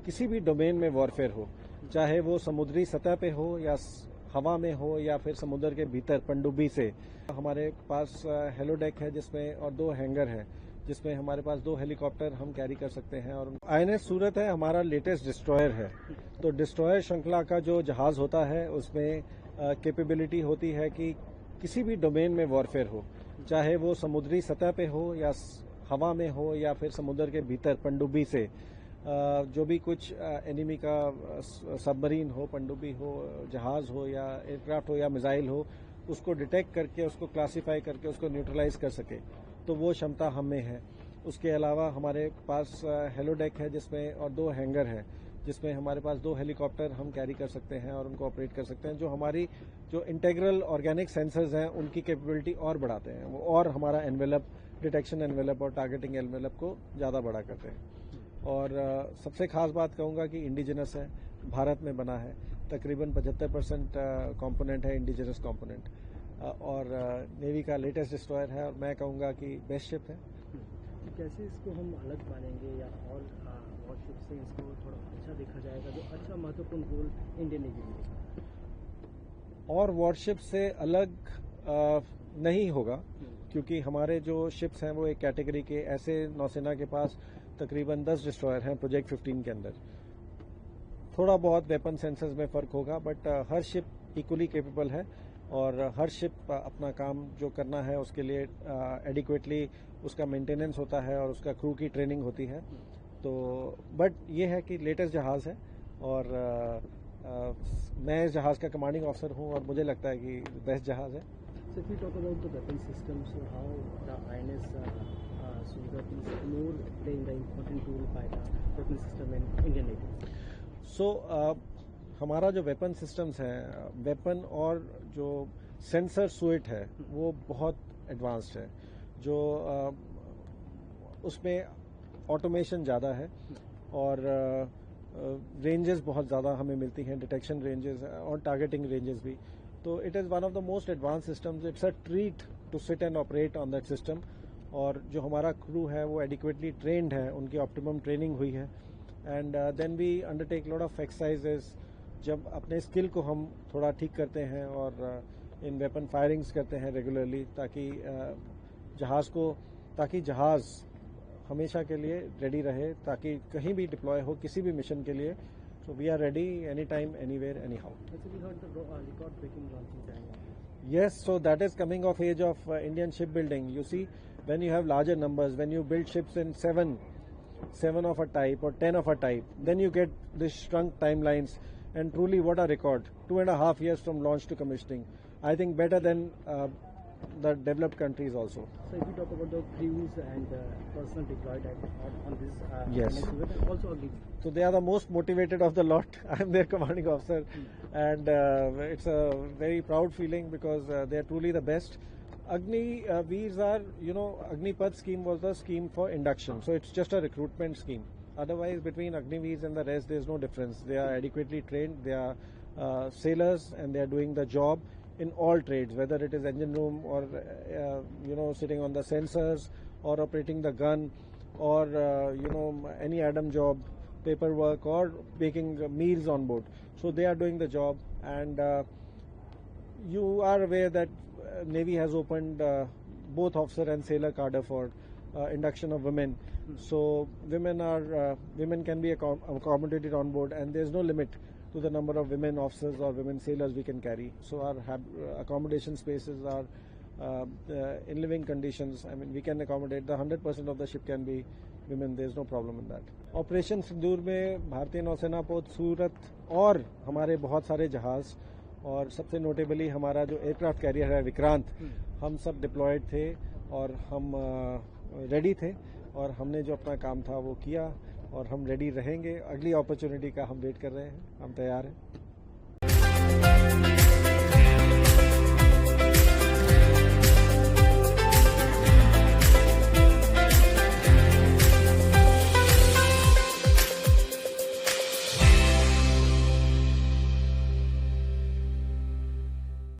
किसी भी डोमेन में वॉरफेयर हो, चाहे वो समुद्री सतह पे हो या हवा में हो या फिर समुद्र के भीतर पनडुब्बी से। हमारे पास हेलोडेक है जिसमें और 2 हैंगर है जिसमें हमारे पास 2 हेलीकॉप्टर हम कैरी कर सकते हैं। और INS सूरत है हमारा लेटेस्ट डिस्ट्रॉयर है। तो डिस्ट्रॉयर श्रृंखला का जो जहाज होता है उसमें कैपेबिलिटी होती है कि किसी भी डोमेन में वॉरफेयर हो, चाहे वो समुद्री सतह पे हो या हवा में हो या फिर समुद्र के भीतर पनडुब्बी से, जो भी कुछ एनिमी का सबमरीन हो, पनडुब्बी हो, जहाज हो या एयरक्राफ्ट हो या मिसाइल हो, उसको डिटेक्ट करके उसको क्लासिफाई करके उसको न्यूट्रलाइज कर सके, तो वो क्षमता हम में है। उसके अलावा हमारे पास हेलोडेक है जिसमें और 2 हैंगर है जिसमें हमारे पास 2 हेलीकॉप्टर हम कैरी कर सकते हैं और उनको ऑपरेट कर सकते हैं, जो हमारी जो इंटेग्रल ऑर्गेनिक सेंसर्स हैं उनकी कैपेबिलिटी और बढ़ाते हैं वो, और हमारा एनवेलप डिटेक्शन एनवेलप और टारगेटिंग एनवेलप को ज़्यादा बड़ा करते हैं। और सबसे खास बात कहूँगा कि इंडिजिनस है, भारत में बना है, तकरीबन 75% कॉम्पोनेंट है इंडिजिनस कॉम्पोनेंट, और नेवी का लेटेस्ट डिस्ट्रॉयर है और मैं कहूँगा कि बेस्ट शिप है। कैसे इसको हम अलग मानेंगे या और वॉरशिप से इसको थोड़ा अच्छा देखा जाएगा, जो अच्छा महत्वपूर्ण रोल इंडियन नेवी में? और वॉरशिप से अलग नहीं होगा, क्योंकि हमारे जो शिप्स हैं वो एक कैटेगरी के, ऐसे नौसेना के पास तकरीबन 10 डिस्ट्रॉयर हैं प्रोजेक्ट 15 के अंदर। थोड़ा बहुत वेपन सेंसर्स में फर्क होगा, but her ship equally capable है और हर शिप अपना काम जो करना है उसके लिए एडिक्वेटली उसका मेंटेनेंस होता है और उसका क्रू की ट्रेनिंग होती है। तो बट ये है कि लेटेस्ट जहाज है और मैं इस जहाज का कमांडिंग ऑफिसर हूँ और मुझे लगता है कि बेस्ट जहाज है। So if we talk about the weapon system, so how the INS Surat is more playing the important role by the weapon system in Indian Navy? So हमारा जो वेपन सिस्टम्स हैं, वेपन और जो sensor suite है वो बहुत advanced है, जो उसमें ऑटोमेशन ज़्यादा है और रेंजेस बहुत ज़्यादा हमें मिलती हैं, डिटेक्शन रेंजेस और टारगेटिंग रेंजेस भी। तो it is one of the most advance systems. It's a treat to sit and operate on that system. और जो हमारा क्रू है वो एडिक्वेटली ट्रेंड है, उनकी ऑप्टिमम ट्रेनिंग हुई है। And then we undertake lot of exercises, जब अपने स्किल को हम थोड़ा ठीक करते हैं और इन वेपन फायरिंग्स करते हैं रेगुलरली, ताकि जहाज हमेशा के लिए रेडी रहे, ताकि कहीं भी डिप्लॉय हो किसी भी मिशन के लिए। So we are ready anytime, anywhere, anyhow. Also, we heard the record-breaking launching. Yes, so that is coming of age of Indian shipbuilding. You see, when you have larger numbers, when you build ships in seven of a type or 10 of a type, then you get these shrunk timelines. And truly, what a record! 2.5 years from launch to commissioning. I think better than the developed countries also. So if we talk about the crews and personnel deployed on this, yes, also agree. So they are the most motivated of the lot. I am their commanding officer, and it's a very proud feeling because they are truly the best. Agni Veers are, Agnipath scheme was the scheme for induction, so it's just a recruitment scheme. Otherwise, between Agni Veers and the rest, there's no difference. They are adequately trained. They are sailors, and they are doing the job in all trades, whether it is engine room or sitting on the sensors or operating the gun or any adam job, paperwork or making meals on board. So they are doing the job, and you are aware that Navy has opened both officer and sailor cadre for induction of women. So women can be accommodated on board, and there is no limit to the number of women officers or women sailors we can carry. So our accommodation spaces are in living conditions. I mean, we can accommodate the 100% of the ship can be women. There is no problem in that. Operation Sindoor में भारतीय नौसेना पोत सूरत और हमारे बहुत सारे जहाज और सबसे नोटेबली हमारा जो एयरक्राफ्ट कैरियर है विक्रांत, हम सब डिप्लॉयड थे और हम रेडी थे और हमने जो अपना काम था वो किया और हम रेडी रहेंगे। अगली अपॉर्चुनिटी का हम वेट कर रहे हैं, हम तैयार हैं।